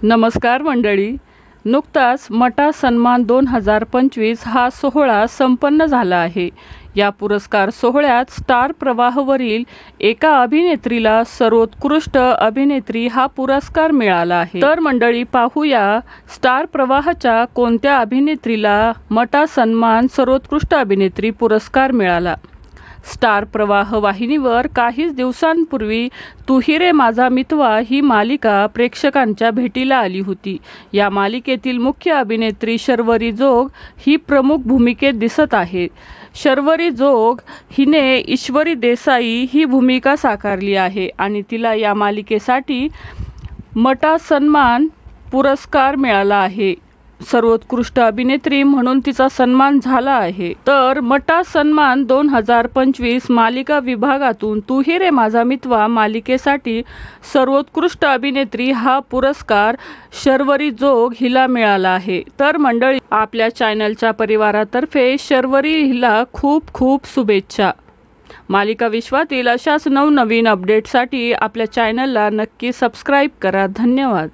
नमस्कार मंडळी, नुकताच मटा सन्मान 2025 हा सोहळा संपन्न झाला आहे। या पुरस्कार सोहळ्यात स्टार प्रवाहवरील एका अभिनेत्रीला सर्वोत्कृष्ट अभिनेत्री हा पुरस्कार मिळाला आहे। तर मंडळी, पाहूया स्टार प्रवाहच्या कोणत्या अभिनेत्रीला मटा सन्मान सर्वोत्कृष्ट अभिनेत्री पुरस्कार मिळाला। स्टार प्रवाह वाहिनीवर काहीच दिवसांपूर्वी तू ही रे माझा मितवा ही मालिका प्रेक्षकांच्या भेटीला आली होती। या मालिकेतील मुख्य अभिनेत्री शर्वरी जोग ही प्रमुख भूमिकेत दिसत आहे। शर्वरी जोग हिने ईश्वरी देसाई ही भूमिका साकारली आहे आणि तिला या मालिकेसाठी मटा सन्मान पुरस्कार मिळाला आहे। सर्वोत्कृष्ट अभिनेत्री म्हणून तिचा सन्मान झाला आहे। तर मटा सन्मान 2025 मालिका विभागातून तू ही रे माझा मितवा मालिकेसाठी सर्वोत्कृष्ट अभिनेत्री हा पुरस्कार शर्वरी जोग हिला मिळाला आहे। तर मंडळी, आपल्या चॅनलच्या परिवारातर्फे शर्वरी हिला खूप खूप शुभेच्छा। मालिका विश्वातील अशाच नवनवीन अपडेटसाठी आपल्या चॅनलला नक्की सबस्क्राईब करा। धन्यवाद।